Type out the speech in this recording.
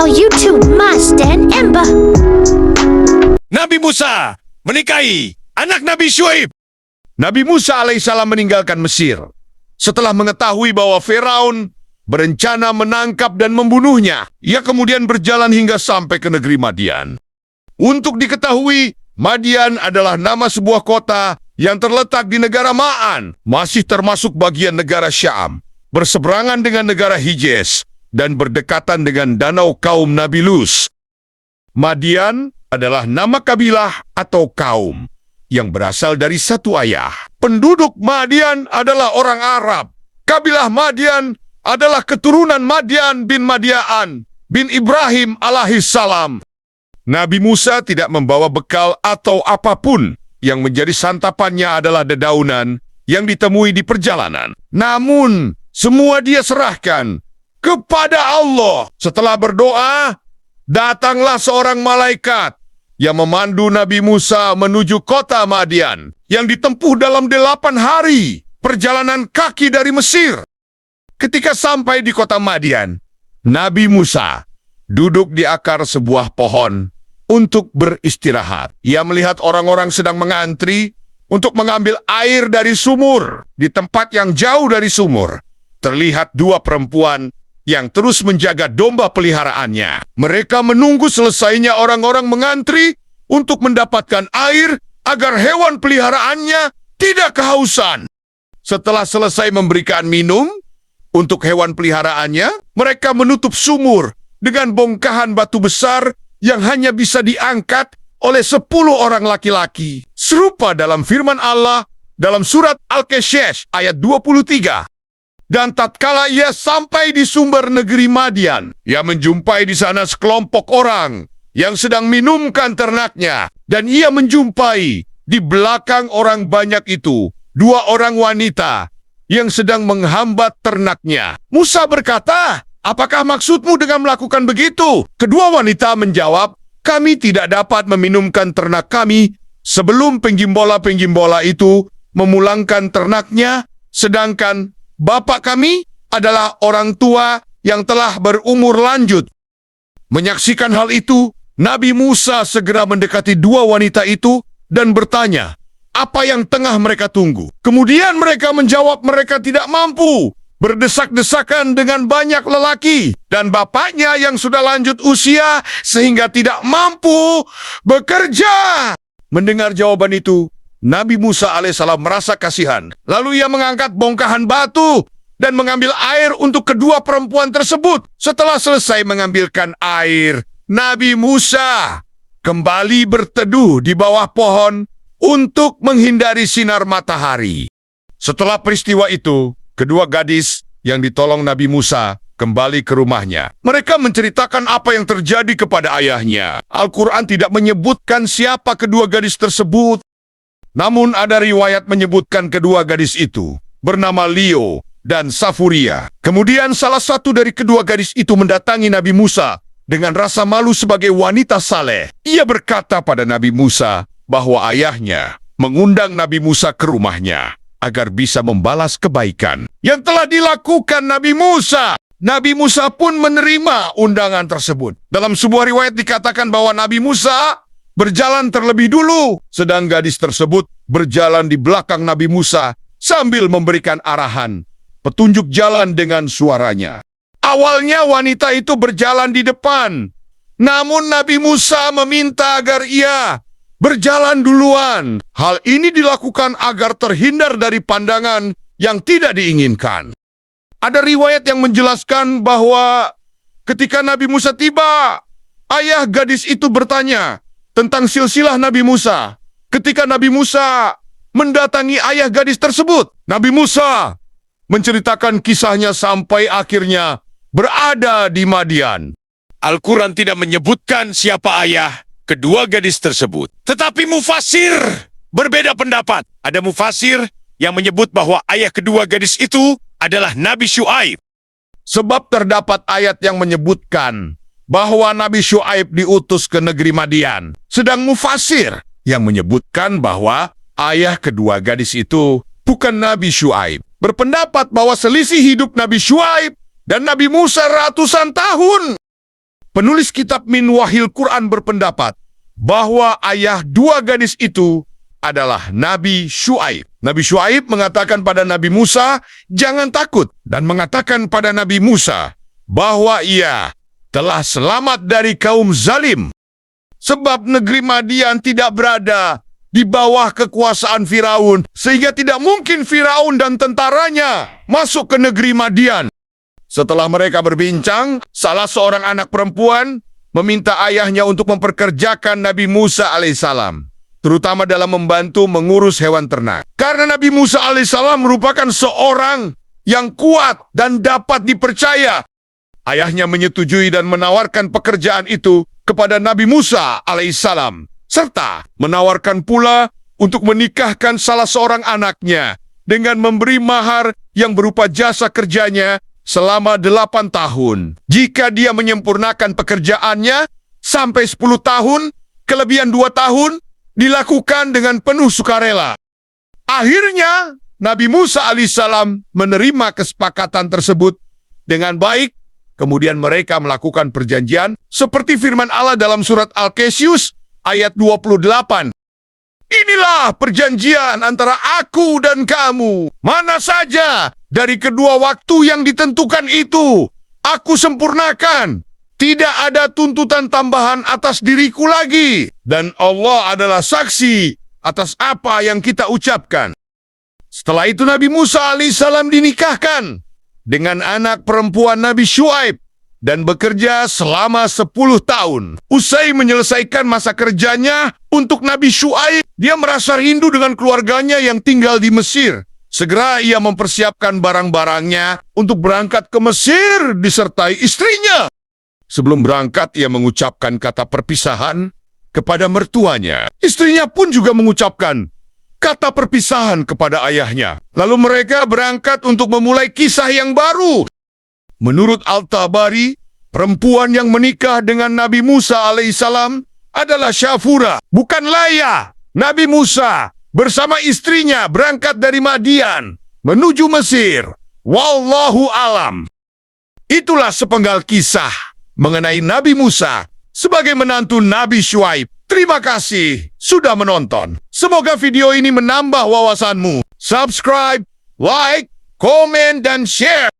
channel YouTube Mas dan Ember. Nabi Musa menikahi anak Nabi Syuaib. Nabi Musa alaihissalam meninggalkan Mesir setelah mengetahui bahwa Firaun berencana menangkap dan membunuhnya. Ia kemudian berjalan hingga sampai ke negeri Madian. Untuk diketahui, Madian adalah nama sebuah kota yang terletak di negara Ma'an, masih termasuk bagian negara Syam, berseberangan dengan negara Hijaz, dan berdekatan dengan danau kaum Nabi Lus. Madian adalah nama kabilah atau kaum yang berasal dari satu ayah. Penduduk Madian adalah orang Arab. Kabilah Madian adalah keturunan Madian bin Madian bin Ibrahim alaihissalam. Nabi Musa tidak membawa bekal atau apapun. Yang menjadi santapannya adalah dedaunan yang ditemui di perjalanan. Namun, semua dia serahkan kepada Allah. Setelah berdoa, datanglah seorang malaikat yang memandu Nabi Musa menuju kota Madian yang ditempuh dalam 8 hari perjalanan kaki dari Mesir. Ketika sampai di kota Madian, Nabi Musa duduk di akar sebuah pohon untuk beristirahat. Ia melihat orang-orang sedang mengantri untuk mengambil air dari sumur. Di tempat yang jauh dari sumur, terlihat 2 perempuan yang terus menjaga domba peliharaannya. Mereka menunggu selesainya orang-orang mengantri untuk mendapatkan air agar hewan peliharaannya tidak kehausan. Setelah selesai memberikan minum untuk hewan peliharaannya, mereka menutup sumur dengan bongkahan batu besar yang hanya bisa diangkat oleh 10 orang laki-laki. Serupa dalam firman Allah dalam surat Al-Qasas ayat 23. Dan tatkala ia sampai di sumber negeri Madian, ia menjumpai di sana sekelompok orang yang sedang minumkan ternaknya. Dan ia menjumpai di belakang orang banyak itu 2 orang wanita yang sedang menghambat ternaknya. Musa berkata, "Apakah maksudmu dengan melakukan begitu?" Kedua wanita menjawab, "Kami tidak dapat meminumkan ternak kami sebelum penggimbola-penggimbola itu memulangkan ternaknya, sedangkan bapak kami adalah orang tua yang telah berumur lanjut." Menyaksikan hal itu, Nabi Musa segera mendekati 2 wanita itu dan bertanya, apa yang tengah mereka tunggu? Kemudian mereka menjawab mereka tidak mampu, berdesak-desakan dengan banyak lelaki, dan bapaknya yang sudah lanjut usia sehingga tidak mampu bekerja. Mendengar jawaban itu, Nabi Musa alaihissalam merasa kasihan. Lalu ia mengangkat bongkahan batu dan mengambil air untuk kedua perempuan tersebut. Setelah selesai mengambilkan air, Nabi Musa kembali berteduh di bawah pohon untuk menghindari sinar matahari. Setelah peristiwa itu, kedua gadis yang ditolong Nabi Musa kembali ke rumahnya. Mereka menceritakan apa yang terjadi kepada ayahnya. Al-Quran tidak menyebutkan siapa kedua gadis tersebut. Namun ada riwayat menyebutkan kedua gadis itu bernama Leo dan Safuria. Kemudian salah satu dari kedua gadis itu mendatangi Nabi Musa dengan rasa malu sebagai wanita saleh. Ia berkata pada Nabi Musa bahwa ayahnya mengundang Nabi Musa ke rumahnya agar bisa membalas kebaikan yang telah dilakukan Nabi Musa. Nabi Musa pun menerima undangan tersebut. Dalam sebuah riwayat dikatakan bahwa Nabi Musa berjalan terlebih dulu, sedang gadis tersebut berjalan di belakang Nabi Musa sambil memberikan arahan, petunjuk jalan dengan suaranya. Awalnya wanita itu berjalan di depan, namun Nabi Musa meminta agar ia berjalan duluan. Hal ini dilakukan agar terhindar dari pandangan yang tidak diinginkan. Ada riwayat yang menjelaskan bahwa ketika Nabi Musa tiba, ayah gadis itu bertanya tentang silsilah Nabi Musa. Ketika Nabi Musa mendatangi ayah gadis tersebut, Nabi Musa menceritakan kisahnya sampai akhirnya berada di Madian. Al-Quran tidak menyebutkan siapa ayah kedua gadis tersebut. Tetapi mufasir berbeda pendapat. Ada mufasir yang menyebut bahwa ayah kedua gadis itu adalah Nabi Syuaib. Sebab terdapat ayat yang menyebutkan bahwa Nabi Syuaib diutus ke negeri Madian. Sedang mufasir yang menyebutkan bahwa ayah kedua gadis itu bukan Nabi Syuaib. Berpendapat bahwa selisih hidup Nabi Syuaib dan Nabi Musa ratusan tahun. Penulis kitab Min Wahil Quran berpendapat bahwa ayah dua gadis itu adalah Nabi Syuaib. Nabi Syuaib mengatakan pada Nabi Musa, jangan takut, dan mengatakan pada Nabi Musa bahwa ia telah selamat dari kaum zalim. Sebab negeri Madian tidak berada di bawah kekuasaan Firaun, sehingga tidak mungkin Firaun dan tentaranya masuk ke negeri Madian. Setelah mereka berbincang, salah seorang anak perempuan meminta ayahnya untuk memperkerjakan Nabi Musa alaihissalam, terutama dalam membantu mengurus hewan ternak. Karena Nabi Musa alaihissalam merupakan seorang yang kuat dan dapat dipercaya, ayahnya menyetujui dan menawarkan pekerjaan itu kepada Nabi Musa alaihissalam, serta menawarkan pula untuk menikahkan salah seorang anaknya dengan memberi mahar yang berupa jasa kerjanya selama 8 tahun. Jika dia menyempurnakan pekerjaannya sampai 10 tahun, kelebihan 2 tahun dilakukan dengan penuh sukarela. Akhirnya, Nabi Musa alaihissalam menerima kesepakatan tersebut dengan baik. Kemudian mereka melakukan perjanjian seperti firman Allah dalam surat Al-Qasius ayat 28. Inilah perjanjian antara aku dan kamu. Mana saja dari kedua waktu yang ditentukan itu, aku sempurnakan. Tidak ada tuntutan tambahan atas diriku lagi. Dan Allah adalah saksi atas apa yang kita ucapkan. Setelah itu Nabi Musa alaihissalam dinikahkan dengan anak perempuan Nabi Syuaib dan bekerja selama 10 tahun. Usai menyelesaikan masa kerjanya untuk Nabi Syuaib, dia merasa rindu dengan keluarganya yang tinggal di Mesir. Segera ia mempersiapkan barang-barangnya untuk berangkat ke Mesir disertai istrinya. Sebelum berangkat, ia mengucapkan kata perpisahan kepada mertuanya. Istrinya pun juga mengucapkan kata perpisahan kepada ayahnya. Lalu mereka berangkat untuk memulai kisah yang baru. Menurut Al-Tabari, perempuan yang menikah dengan Nabi Musa alaihissalam adalah Syafura, bukan Laya. Nabi Musa bersama istrinya berangkat dari Madian menuju Mesir. Wallahu alam. Itulah sepenggal kisah mengenai Nabi Musa sebagai menantu Nabi Syuaib. Terima kasih sudah menonton. Semoga video ini menambah wawasanmu. Subscribe, like, komen, dan share.